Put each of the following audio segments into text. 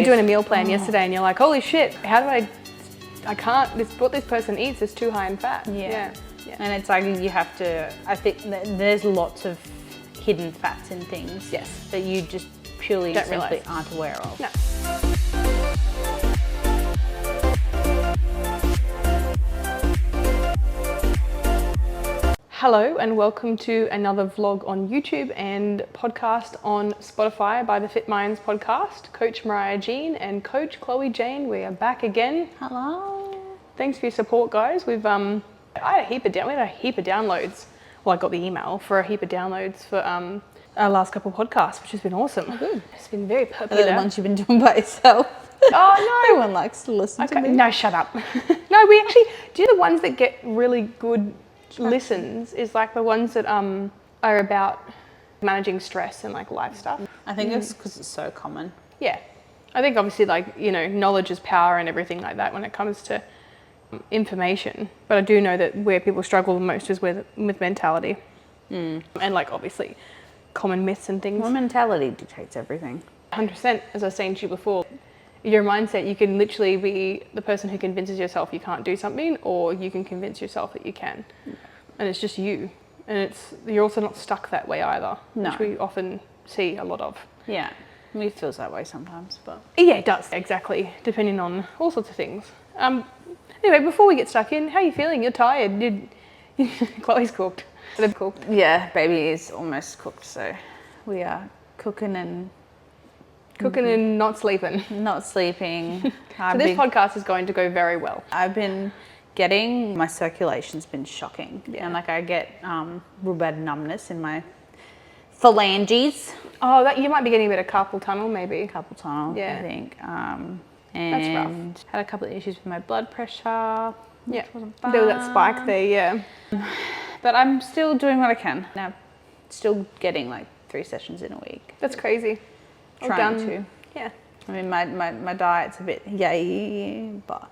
You're doing a meal plan yesterday and you're like, holy shit, how do I can't, what this person eats is too high in fat. Yeah. And it's like you have to, I think there's lots of hidden fats in things that you just purely and simply aren't aware of. No. Hello and welcome to another vlog on YouTube and podcast on Spotify by the Fit Minds podcast. Coach Mariah Jean and Coach Chloe Jane, we are back again. Hello. Thanks for your support, guys. We had a heap of downloads. Well, I got the email for a heap of downloads for our last couple of podcasts, which has been awesome. Oh, good. It's been very popular. The ones you've been doing by yourself. Oh no, no one likes to listen to me. No, shut up. No, we actually do the ones that get really good listens is like the ones that are about managing stress and like life stuff. I think it's because it's so common. Yeah, I think obviously like, you know, knowledge is power and everything like that when it comes to information, but I do know that where people struggle the most is with mentality and like obviously common myths and things. Well, mentality dictates everything. 100%, as I was saying to you before, your mindset, you can literally be the person who convinces yourself you can't do something, or you can convince yourself that you can. And it's just you. And you're also not stuck that way either, which we often see a lot of. Yeah, it feels that way sometimes, but... Yeah, it does, exactly, depending on all sorts of things. Anyway, before we get stuck in, how are you feeling? You're tired. Chloe's cooked. They've cooked. Yeah, baby is almost cooked, so we are cooking and not sleeping. Not sleeping. So this podcast is going to go very well. I've been getting, my circulation's been shocking. Yeah. And like I get real bad numbness in my phalanges. Oh, that you might be getting a bit of carpal tunnel maybe. Carpal tunnel, yeah. I think. That's rough. Had a couple of issues with my blood pressure. Yeah, there was that spike there, yeah. But I'm still doing what I can. Now, still getting like 3 sessions in a week. That's crazy. Trying to. Yeah. I mean, my diet's a bit yay, but...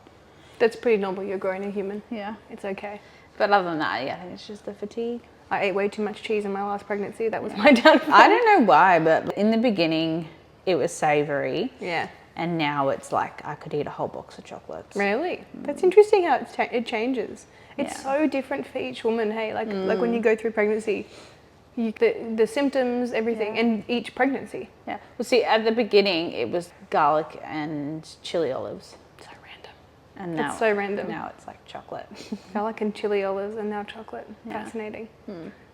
That's pretty normal. You're growing a human. Yeah. It's okay. But other than that, yeah, I think it's just the fatigue. I ate way too much cheese in my last pregnancy. That was my downfall. I don't know why, but in the beginning, it was savoury. Yeah. And now it's like I could eat a whole box of chocolates. Really? That's interesting how it changes. It's so different for each woman, hey? Like when you go through pregnancy, the symptoms, everything, and each pregnancy. Yeah. Well, see, at the beginning, it was garlic and chili olives. So random. And now it's so random. Now it's like chocolate. Garlic and chili olives, and now chocolate. Yeah. Fascinating.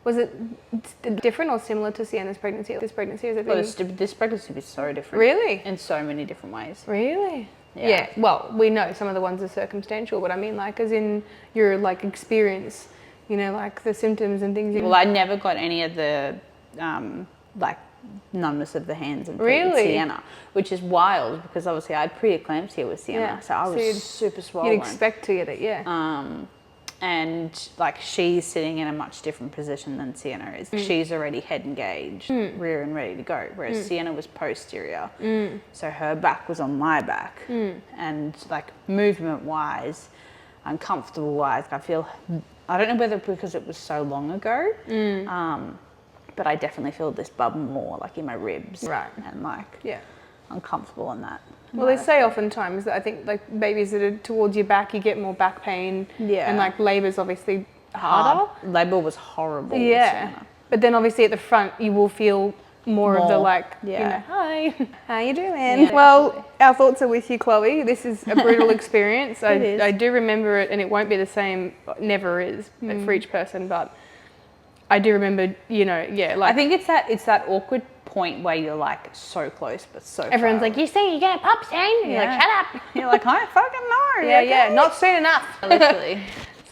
Was it different or similar to Sienna's pregnancy? This pregnancy, is it? Well, this pregnancy was so different. Really? In so many different ways. Really? Yeah. Well, we know some of the ones are circumstantial, but I mean, like, as in your like experience, you know, like the symptoms and things. Well, I never got any of the like numbness of the hands and feet with Sienna, which is wild because obviously I had preeclampsia with Sienna, so I was super swollen. You'd expect to get it, yeah. And like she's sitting in a much different position than Sienna is. She's already head engaged, rear and ready to go, whereas Sienna was posterior. So her back was on my back. And like movement wise, uncomfortable wise, I don't know whether because it was so long ago, but I definitely feel this bump more like in my ribs. Right. And like uncomfortable on that. Well, they say oftentimes that I think like babies that are towards your back, you get more back pain. Yeah. And like labour's obviously harder. Labour was horrible. Yeah. But then obviously at the front, you will feel more of the like, you know, hi, how you doing? Yeah, well, our thoughts are with you, Chloe. This is a brutal experience. I do remember it, and it won't be the same, never is for each person, but I do remember, you know, like... I think it's that awkward point where you're like so close but so everyone's far. Like, you say you're gonna pop soon? You're like, shut up. You're like, I fucking know. Yeah, not soon enough. Literally.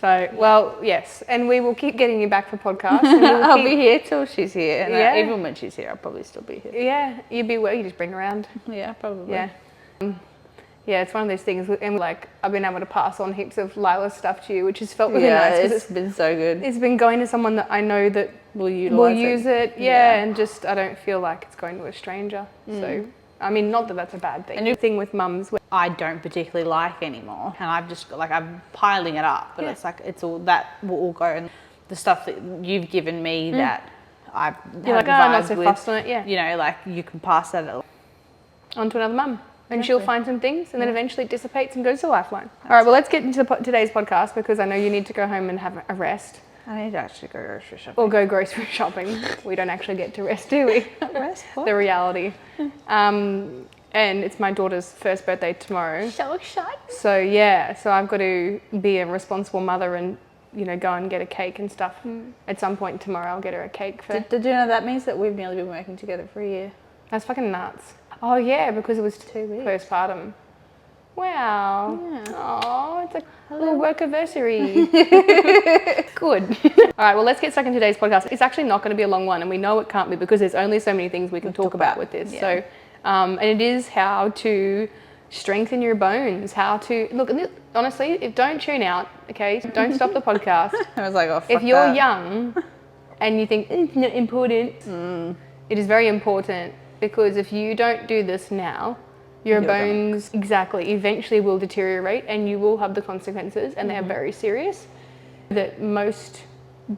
So, well, yes, and we will keep getting you back for podcasts. I'll be here till she's here, and even when she's here, I'll probably still be here. Yeah, you just bring her around. Yeah, probably. Yeah. Yeah, it's one of those things, and like I've been able to pass on heaps of Lila's stuff to you, which has felt really nice. It's been so good. It's been going to someone that I know that will use it. Yeah, and just I don't feel like it's going to a stranger. So, I mean, not that that's a bad thing. A new thing with mums, I don't particularly like anymore, and I've just like I'm piling it up, but it's like it's all that will all go, and the stuff that you've given me that I've you're like, I'm not so fussed on it. Yeah, you know, like you can pass that on to another mum. and she'll find some things, and then eventually it dissipates and goes to Lifeline. All right, well, let's get into today's podcast because I know you need to go home and have a rest. I need to actually go grocery shopping. Or go grocery shopping. We don't actually get to rest, do we? Rest? What? The reality. And it's my daughter's first birthday tomorrow. So excited. So yeah, so I've got to be a responsible mother and, you know, go and get a cake and stuff. At some point tomorrow I'll get her a cake for... Did you know that means that we've nearly been working together for a year? That's fucking nuts. Oh yeah, because it was 2 weeks. Postpartum. Wow. Yeah. Oh, it's a little work-anniversary. Good. All right, well, let's get stuck in today's podcast. It's actually not going to be a long one, and we know it can't be because there's only so many things we can talk about with this. Yeah. So, and it is how to strengthen your bones, how to... Look, honestly, don't tune out, okay? Don't stop the podcast. I was like, oh, fuck if you're that. young and you think it's not important, it is very important because if you don't do this now... Your bones eventually will deteriorate and you will have the consequences, and they are very serious. That most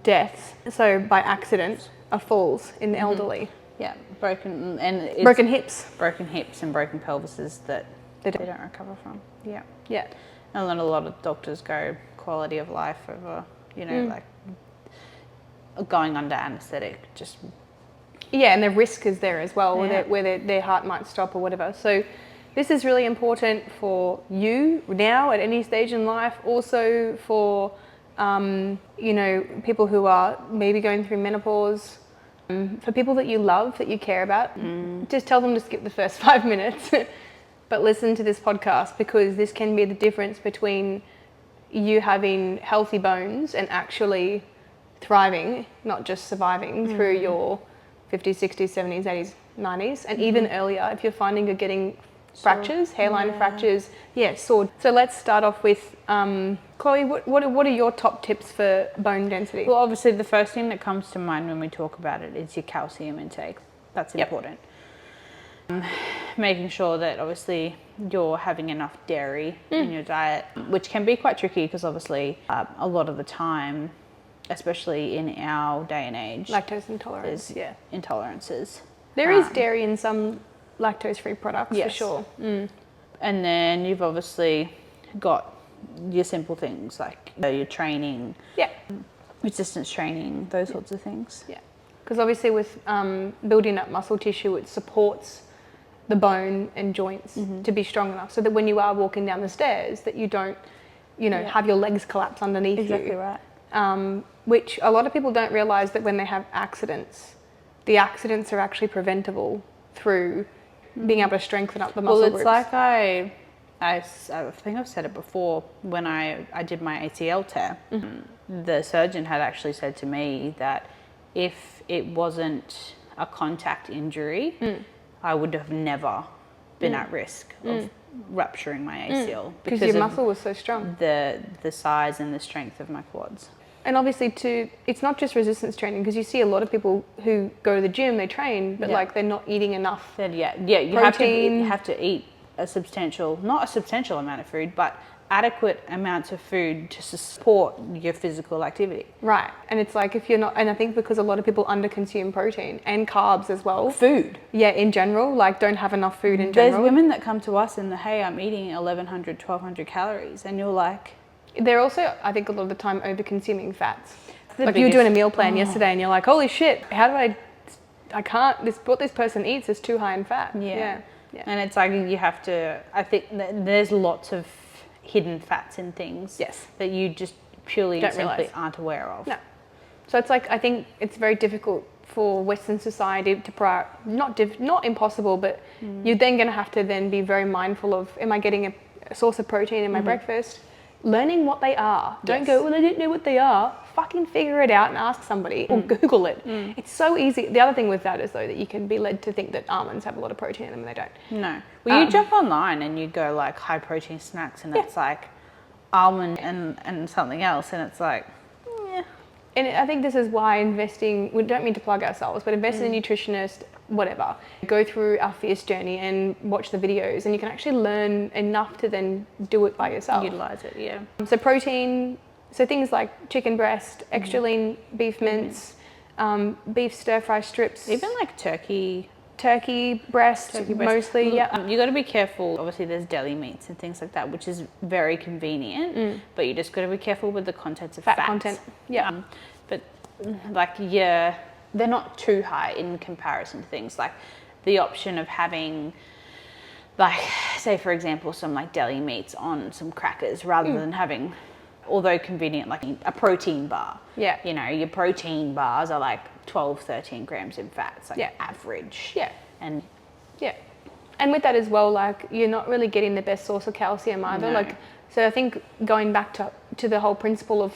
deaths, so by accident, are falls in the elderly. Yeah, broken hips and broken pelvises that they don't recover from. Yeah. Yeah. And then a lot of doctors go quality of life over, you know, like going under anaesthetic, just... Yeah, and the risk is there as well, where their heart might stop or whatever. So this is really important for you now at any stage in life, also for, you know, people who are maybe going through menopause, for people that you love, that you care about. Just tell them to skip the first 5 minutes, but listen to this podcast because this can be the difference between you having healthy bones and actually thriving, not just surviving through your 50s, 60s, 70s, 80s, 90s, and even earlier if you're finding you're getting fractures, hairline fractures, sword. So let's start off with, Chloe, what are your top tips for bone density? Well, obviously the first thing that comes to mind when we talk about it is your calcium intake. That's important. Making sure that obviously you're having enough dairy in your diet, which can be quite tricky because obviously a lot of the time, especially in our day and age, lactose intolerance. Intolerances. There is dairy in some lactose-free products for sure. And then you've obviously got your simple things like your training, resistance training, those sorts of things. Yeah, because obviously with building up muscle tissue, it supports the bone and joints to be strong enough so that when you are walking down the stairs that you don't, you know, have your legs collapse underneath you. Exactly right. Which a lot of people don't realise that when they have accidents, the accidents are actually preventable through being able to strengthen up the muscle groups. Well, it's like I think I've said it before, when I did my ACL tear, the surgeon had actually said to me that if it wasn't a contact injury, I would have never been at risk of rupturing my ACL. Because your muscle was so strong. The size and the strength of my quads. And obviously it's not just resistance training, because you see a lot of people who go to the gym, they train, but like they're not eating enough. Then you have to eat not a substantial amount of food, but adequate amounts of food to support your physical activity. Right. And it's like if you're not, and I think because a lot of people underconsume protein and carbs as well. Food. Yeah, in general, like don't have enough food in general. There's women that come to us and hey, I'm eating 1,100, 1,200 calories, and you're like... They're also, I think, a lot of the time over-consuming fats. Like you were doing a meal plan yesterday and you're like, holy shit, how do I can't, what this person eats is too high in fat. Yeah. And it's like you have to, I think there's lots of hidden fats in things that you just purely and simply aren't aware of. No. So it's like, I think it's very difficult for Western society to not impossible, but you're then going to have to then be very mindful of, am I getting a source of protein in my breakfast? Learning what they are. Don't go, well, I didn't know what they are. Fucking figure it out and ask somebody or Google it. It's so easy. The other thing with that is though that you can be led to think that almonds have a lot of protein in them and they don't. No. Well, you jump online and you go like high protein snacks and it's like almond and something else and it's like, And I think this is why we don't mean to plug ourselves, but invest in a nutritionist, whatever. Go through our fierce journey and watch the videos and you can actually learn enough to then do it by yourself. Utilize it, yeah. So protein, so things like chicken breast, extra lean beef mince, beef stir fry strips. Even like turkey turkey breast mostly. Yeah. You got to be careful. Obviously, there's deli meats and things like that, which is very convenient. But you just got to be careful with the contents of fat fats. content. Yeah. But like, yeah, they're not too high in comparison to things like the option of having, like, say for example, some like deli meats on some crackers rather than having, although convenient, like a protein bar. Yeah. You know, your protein bars are like 12, 13 grams in fats, like average. Yeah. And and with that as well, like, you're not really getting the best source of calcium either. No. Like, so I think going back to the whole principle of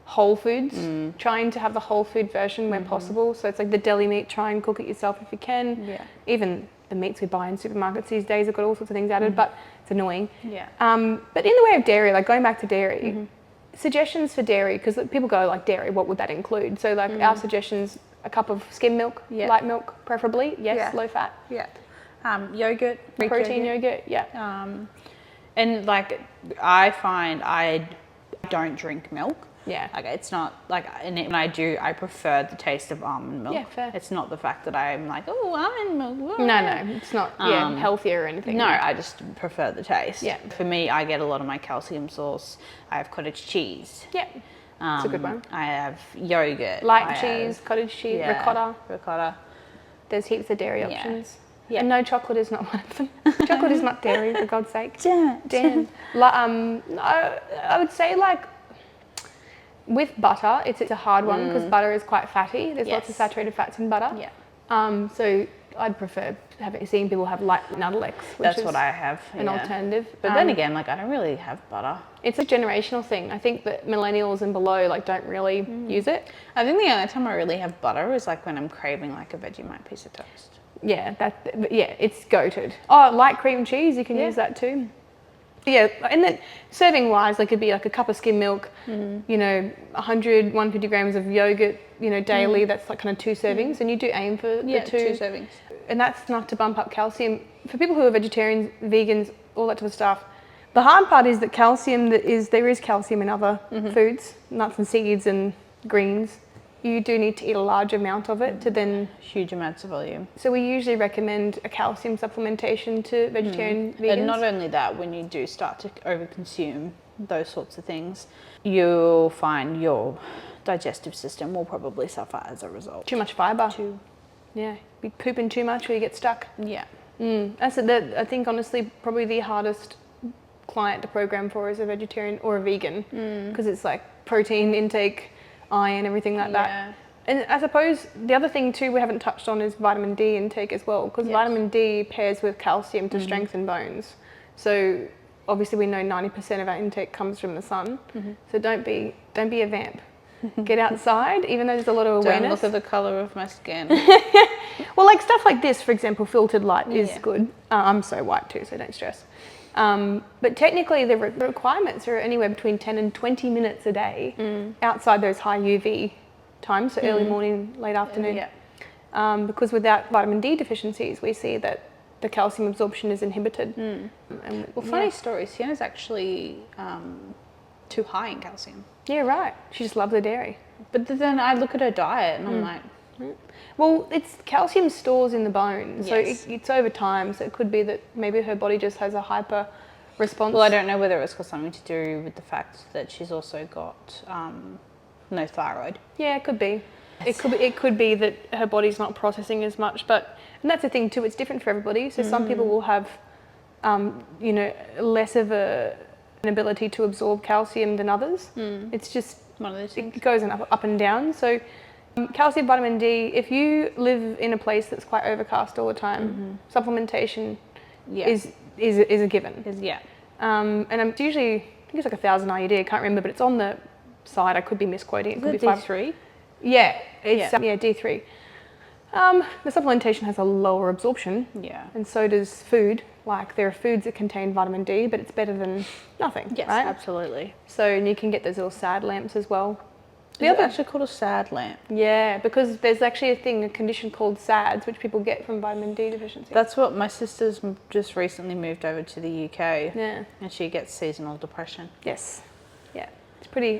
whole foods, trying to have the whole food version where possible. So it's like the deli meat, try and cook it yourself if you can. Yeah. Even the meats we buy in supermarkets these days have got all sorts of things added, but it's annoying. Yeah. But in the way of dairy, like going back to dairy, suggestions for dairy, because people go like, dairy, what would that include? So like our suggestions, a cup of skim milk, light milk preferably, low fat. Yeah. Yogurt, protein yogurt, and like, I find I don't drink milk. Yeah. Like, it's not like, and when I do, I prefer the taste of almond milk. Yeah, fair. It's not the fact that I'm like, oh, almond milk. No, it's not healthier or anything. No, I just prefer the taste. Yeah. For me, I get a lot of my calcium source. I have cottage cheese. Yeah. It's a good one. I have yogurt. Light cheese, cottage cheese, ricotta. There's heaps of dairy options. Yeah. And no, chocolate is not one of them. Chocolate is not dairy, for God's sake. Damn. I would say, like, with butter, it's a hard one because butter is quite fatty. There's lots of saturated fats in butter. Yeah. So I'd prefer seeing people have light Nuttall. That's what I have. An alternative. But then again, like, I don't really have butter. It's a generational thing. I think that millennials and below like don't really use it. I think the only time I really have butter is like when I'm craving like a Vegemite piece of toast. Yeah, it's goated. Oh, light cream cheese, you can use that too. Yeah, and then serving wise, like, it'd be like a cup of skim milk, 150 grams of yogurt, daily. That's like kind of 2 servings, and you do aim for the 2 servings. And that's enough to bump up calcium. For people who are vegetarians, vegans, all that type of stuff, the hard part is that there is calcium in other foods, nuts and seeds and greens. You do need to eat a large amount of it to then... Huge amounts of volume. So we usually recommend a calcium supplementation to vegetarian vegans. And not only that, when you do start to overconsume those sorts of things, you'll find your digestive system will probably suffer as a result. Too much fibre. Yeah, be pooping too much or you get stuck. Yeah. I think honestly probably the hardest client to program for is a vegetarian or a vegan because it's like protein intake, iron, everything like that. And I suppose the other thing too we haven't touched on is vitamin D intake as well, because vitamin D pairs with calcium to strengthen bones. So obviously we know 90% of our intake comes from the sun. So don't be a vamp. Get outside, even though there's a lot of awareness. Don't look at the colour of my skin. Well, like stuff like this, for example, filtered light is good. I'm so white too, so don't stress. But technically the requirements are anywhere between 10 and 20 minutes a day outside those high UV times, so early morning, late afternoon. Because without vitamin D deficiencies, we see that the calcium absorption is inhibited. Funny story, Sienna's actually too high in calcium. Yeah, right. She just loves the dairy. But then I look at her diet and I'm like... Well, it's calcium stores in the bone, so it's over time. So it could be that maybe her body just has a hyper response. Well, I don't know whether it's got something to do with the fact that she's also got no thyroid. Yeah, it could be. It could be that her body's not processing as much, and that's the thing too. It's different for everybody. So some people will have, less of an ability to absorb calcium than others. It's just one of those things. It goes up and down. So. Calcium, vitamin D, if you live in a place that's quite overcast all the time, supplementation is a given. And it's usually, I think it's like 1,000 IUD, I can't remember, but it's on the side. I could be misquoting it. Could be D3? Yeah, it's D3. The supplementation has a lower absorption. And so does food. Like, there are foods that contain vitamin D, but it's better than nothing. Yes, right? absolutely. So, and you can get those little SAD lamps as well. The other actually called a SAD lamp. Yeah, because there's actually a condition called SADs, which people get from vitamin D deficiency. That's what my sister's just recently moved over to the UK. Yeah. And she gets seasonal depression. Yes. Yeah.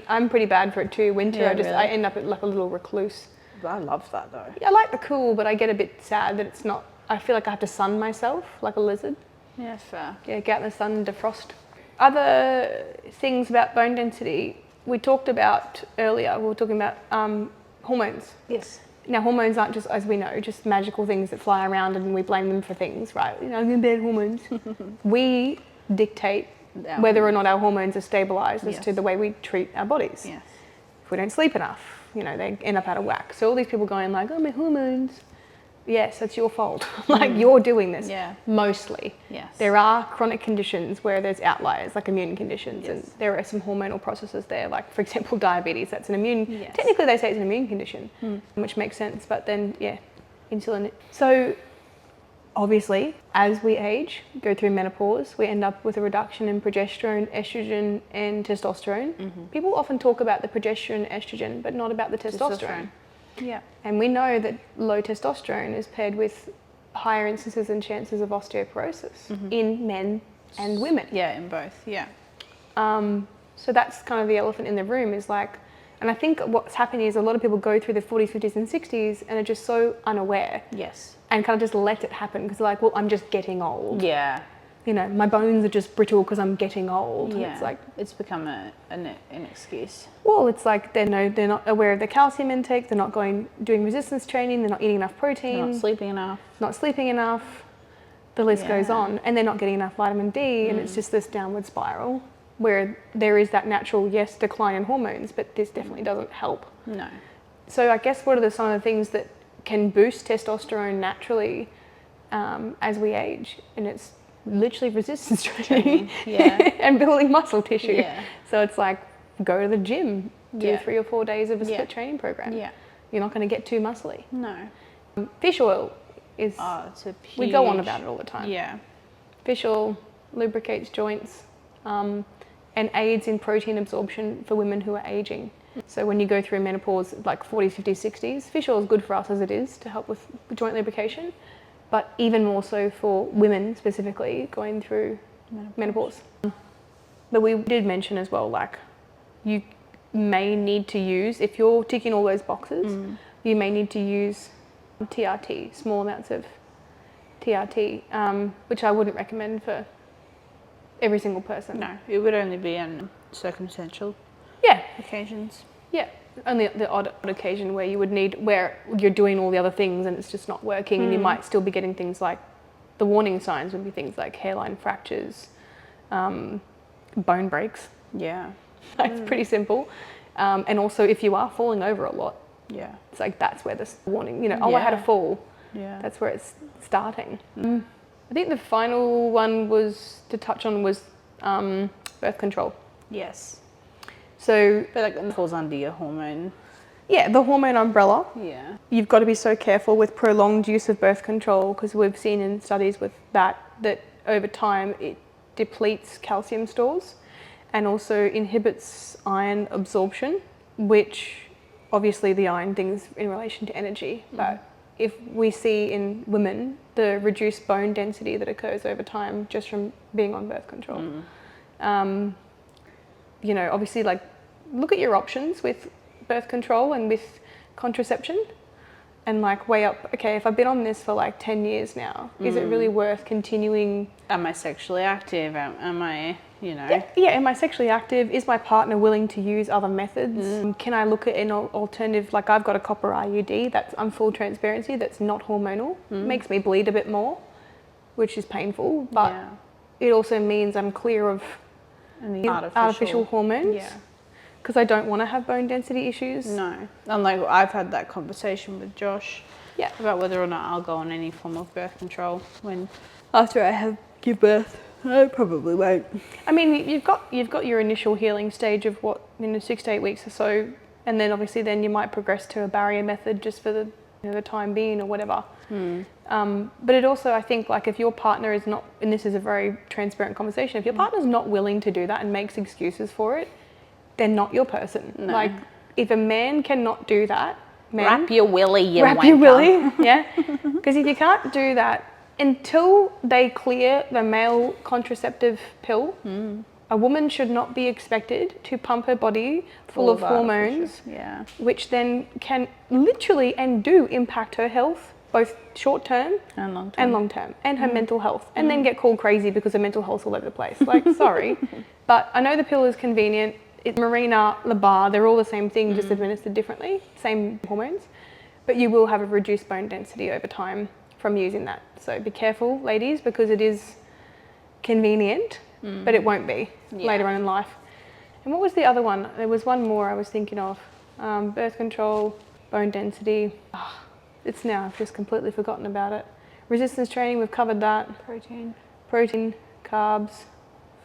I'm pretty bad for it too. Winter, Yeah, I end up like a little recluse. I love that though. Yeah, I like the cool, but I get a bit sad that it's not I feel like I have to sun myself like a lizard. Yeah, fair. Yeah, get out in the sun and defrost. Other things about bone density we talked about earlier. We were talking about hormones. Yes. Now, hormones aren't just, as we know, just magical things that fly around and we blame them for things, right? You know, bad hormones. We dictate whether or not our hormones are stabilised as to the way we treat our bodies. Yes. If we don't sleep enough, you know, they end up out of whack. So all these people going like, oh, my hormones. Yes, it's your fault. Like, you're doing this. Yeah. Mostly. Yes. There are chronic conditions where there's outliers, like immune conditions, Yes. and there are some hormonal processes there, like, for example, diabetes. That's an immune, Yes. technically they say it's an immune condition, which makes sense, but then, yeah, insulin. So, obviously, as we age, go through menopause, we end up with a reduction in progesterone, estrogen, and testosterone. People often talk about the progesterone, estrogen, but not about the testosterone. Yeah. And we know that low testosterone is paired with higher instances and chances of osteoporosis in men and women. Yeah, in both. Yeah. So that's kind of the elephant in the room is like, and I think what's happening is a lot of people go through the 40s, 50s and 60s and are just so unaware Yes. and kind of just let it happen because they're like, well, I'm just getting old. Yeah. You know, my bones are just brittle because I'm getting old. Yeah. And it's like, it's become an excuse. well, it's like they're not aware of their calcium intake. They're not doing resistance training. They're not eating enough protein. They're not sleeping enough. Not sleeping enough. The list goes Yeah. on, and they're not getting enough vitamin D, and it's just this downward spiral where there is that natural decline in hormones, but this definitely doesn't help. No. So I guess what are some of the things that can boost testosterone naturally as we age, and it's literally resistance training Yeah. and building muscle tissue. Yeah. So it's like go to the gym, do Yeah. 3 or 4 days of a split training program. Yeah. You're not going to get too muscly. No. Fish oil is, It's a huge... we go on about it all the time. Yeah. Fish oil lubricates joints and aids in protein absorption for women who are aging. So when you go through menopause, like 40s, 50s, 60s, fish oil is good for us as it is to help with joint lubrication, but even more so for women specifically going through menopause. But we did mention as well, like, you may need to use, if you're ticking all those boxes, you may need to use TRT, small amounts of TRT, which I wouldn't recommend for every single person. No, it would only be on circumstantial occasions. Yeah, only the odd occasion where you would need, where you're doing all the other things and it's just not working, and you might still be getting things like, the warning signs would be things like hairline fractures, bone breaks. Yeah. It's pretty simple. And also if you are falling over a lot, Yeah. it's like that's where this warning, you know, oh, I had a fall. Yeah. That's where it's starting. I think the final one to touch on was birth control. Yes. So, But like, it falls under your hormone. yeah, the hormone umbrella. Yeah. You've got to be so careful with prolonged use of birth control because we've seen in studies with that over time it depletes calcium stores and also inhibits iron absorption, which obviously the iron thing's in relation to energy, but if we see in women the reduced bone density that occurs over time just from being on birth control. You know, obviously, like, look at your options with birth control and with contraception and like weigh up, okay, if I've been on this for like 10 years now, is it really worth continuing? Am I sexually active? Am I, you know? Yeah, am I sexually active? Is my partner willing to use other methods? Can I look at an alternative? Like, I've got a copper IUD I'm full transparency, that's not hormonal. Makes me bleed a bit more, which is painful, but it also means I'm clear of artificial hormones. Yeah. Because I don't want to have bone density issues. No. And like, I've had that conversation with Josh. Yeah. About whether or not I'll go on any form of birth control after I give birth. I probably won't. I mean, you've got your initial healing stage of 6 to 8 weeks or so, and then obviously then you might progress to a barrier method just for the time being or whatever. But it also, I think, like, if your partner is not, and this is a very transparent conversation, if your partner's not willing to do that and makes excuses for it, they're not your person. No. Like, if a man cannot do that, Wrap your willy, you wrap wanker. your willy, yeah. Because if you can't do that until they clear the male contraceptive pill, a woman should not be expected to pump her body full of hormones, Yeah. which then can literally and do impact her health, both short term and long term, and her mental health, and then get called crazy because her mental health's all over the place. Like, sorry, but I know the pill is convenient. It's Mirena, Labar, they're all the same thing, just administered differently, same hormones, but you will have a reduced bone density over time from using that. So be careful, ladies, because it is convenient, but it won't be later on in life. And what was the other one? There was one more I was thinking of. Birth control, bone density. Oh, it's now, I've just completely forgotten about it. Resistance training, we've covered that. Protein, carbs,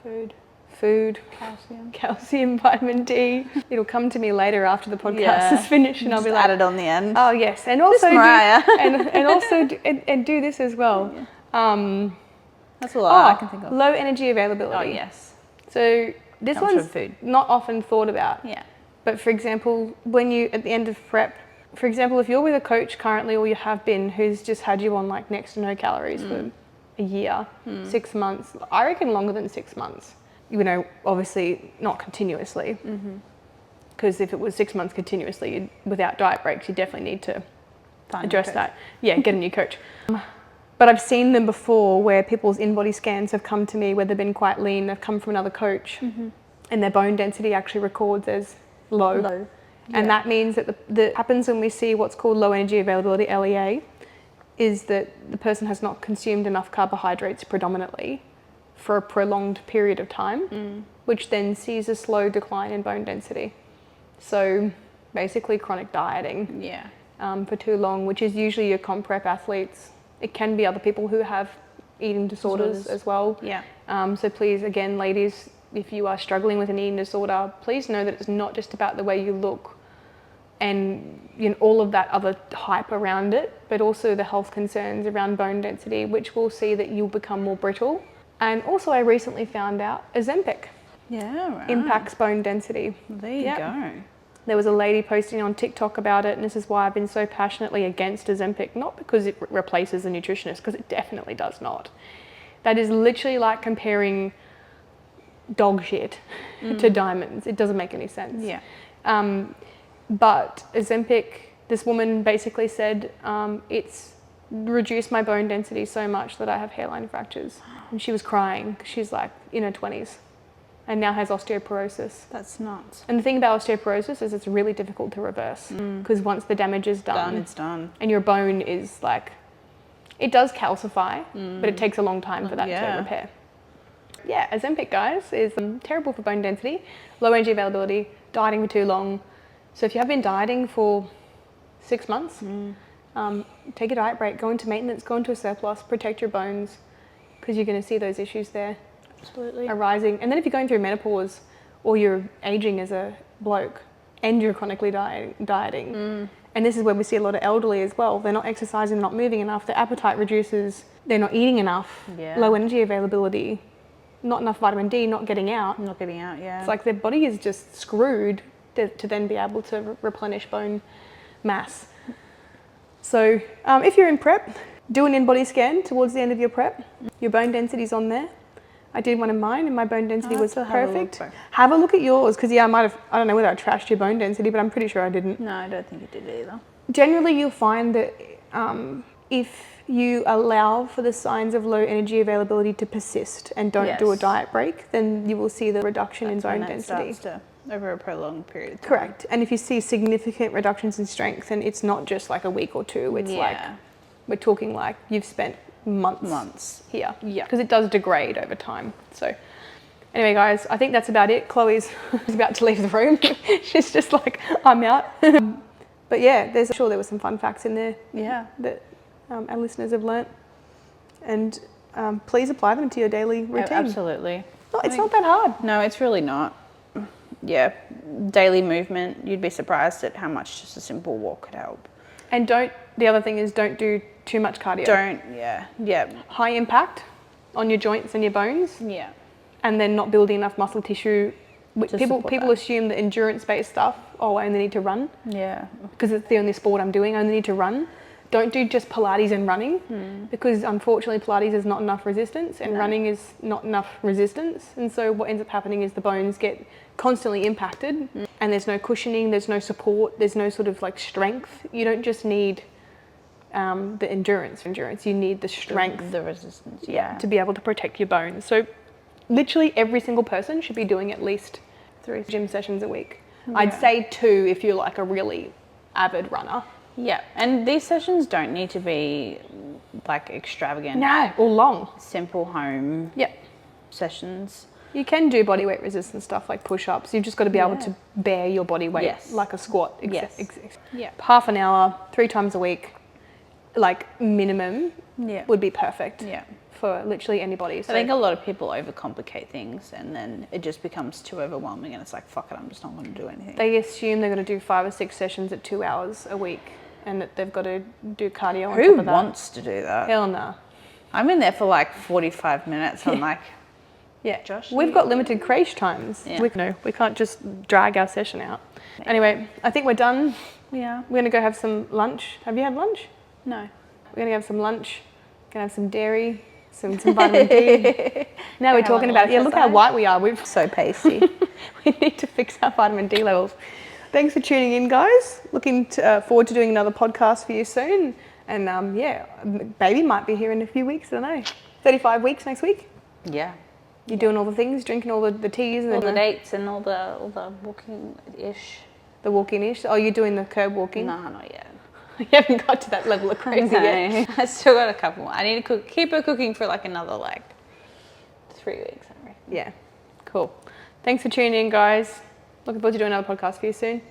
food, calcium, vitamin D. It'll come to me later after the podcast is finished, and I'll be like, add it on the end. Oh yes, and also do this as well. Yeah. That's a lot I can think of. Low energy availability. Oh yes. So this one's not often thought about. Yeah. But for example, when you at the end of prep, for example, if you're with a coach currently, or you have been, who's just had you on like next to no calories for a year, 6 months, I reckon longer than 6 months. You know, obviously not continuously, because if it was 6 months continuously without diet breaks, you definitely need to address that. Yeah, get a new coach. But I've seen them before where people's in-body scans have come to me where they've been quite lean, they've come from another coach, and their bone density actually records as low. And that means that that happens when we see what's called low energy availability, LEA, is that the person has not consumed enough carbohydrates predominantly for a prolonged period of time, which then sees a slow decline in bone density. So basically chronic dieting for too long, which is usually your comp prep athletes. It can be other people who have eating disorders as well. Yeah. So please, again, ladies, if you are struggling with an eating disorder, please know that it's not just about the way you look and all of that other hype around it, but also the health concerns around bone density, which will see that you'll become more brittle. And also I recently found out Ozempic impacts bone density. There you go. There was a lady posting on TikTok about it, and this is why I've been so passionately against Ozempic, not because it replaces a nutritionist, because it definitely does not. That is literally like comparing dog shit to diamonds. It doesn't make any sense. Yeah. But Ozempic, this woman basically said, it's reduced my bone density so much that I have hairline fractures. And she was crying. She's like in her 20s and now has osteoporosis. That's nuts. And the thing about osteoporosis is it's really difficult to reverse because once the damage is done, it's done. And your bone is like, it does calcify, but it takes a long time for that to repair. Yeah, Ozempic, guys, is terrible for bone density, low energy availability, dieting for too long. So if you have been dieting for 6 months, take a diet break, go into maintenance, go into a surplus, protect your bones, because you're going to see those issues there arising. And then if you're going through menopause or you're aging as a bloke and you're chronically dieting, and this is where we see a lot of elderly as well, they're not exercising, not moving enough, their appetite reduces, they're not eating enough, low energy availability, not enough vitamin D, not getting out. It's like their body is just screwed to then be able to replenish bone mass. So if you're in prep, do an in-body scan towards the end of your prep. Your bone density's on there. I did one of mine and my bone density was perfect. Have a look at yours, because I don't know whether I trashed your bone density, but I'm pretty sure I didn't. No, I don't think you did either. Generally, you'll find that if you allow for the signs of low energy availability to persist and don't do a diet break, then you will see the reduction in bone density. Over a prolonged period of time. Correct. And if you see significant reductions in strength, and it's not just like a week or two, it's like, we're talking like you've spent months here. Yeah. Because it does degrade over time. So anyway, guys, I think that's about it. Chloe's about to leave the room. She's just like, I'm out. But yeah, I'm sure there were some fun facts in there that our listeners have learnt. And please apply them to your daily routine. Oh, absolutely. No, it's not that hard. No, it's really not. Yeah, daily movement, you'd be surprised at how much just a simple walk could help. And the other thing is don't do too much cardio. High impact on your joints and your bones. Yeah. And then not building enough muscle tissue. People assume that endurance-based stuff, I only need to run. Yeah. Because it's the only sport I'm doing, I only need to run. Don't do just Pilates and running, because unfortunately Pilates is not enough resistance and running is not enough resistance. And so what ends up happening is the bones get constantly impacted and there's no cushioning, there's no support, there's no sort of like strength. You don't just need the endurance. You need the strength, the resistance, to be able to protect your bones. So literally every single person should be doing at least 3 gym sessions a week. Yeah. I'd say 2 if you're like a really avid runner. Yeah, and these sessions don't need to be like extravagant. No, or long. Simple home sessions. You can do body weight resistance stuff like push-ups. You've just got to be able to bear your body weight like a squat. Half an hour, 3 times a week, like minimum would be perfect for literally anybody. So I think a lot of people overcomplicate things and then it just becomes too overwhelming and it's like, fuck it, I'm just not going to do anything. They assume they're going to do 5 or 6 sessions at 2 hours a week and that they've got to do cardio on top of that. Who wants to do that? Hell no. I'm in there for like 45 minutes. I'm like... Yeah, Josh, we've got limited creche times. Yeah. We can't just drag our session out. Anyway, I think we're done. Yeah. We're going to go have some lunch. Have you had lunch? No. We're going to have some lunch. Going to have some dairy, some vitamin D. Now we're talking about it. Yeah, look how white we are. We're so pasty. We need to fix our vitamin D levels. Thanks for tuning in, guys. Looking forward to doing another podcast for you soon. And baby might be here in a few weeks. I don't know. 35 weeks next week. Yeah. You're doing all the things, drinking all the teas and all the dates and all the walking-ish. The walking-ish? Oh, you're doing the curb walking? No, not yet. You haven't got to that level of crazy yet. I still got a couple more. I need to keep her cooking for like another 3 weeks, I reckon. Yeah, cool. Thanks for tuning in, guys. Looking forward to doing another podcast for you soon.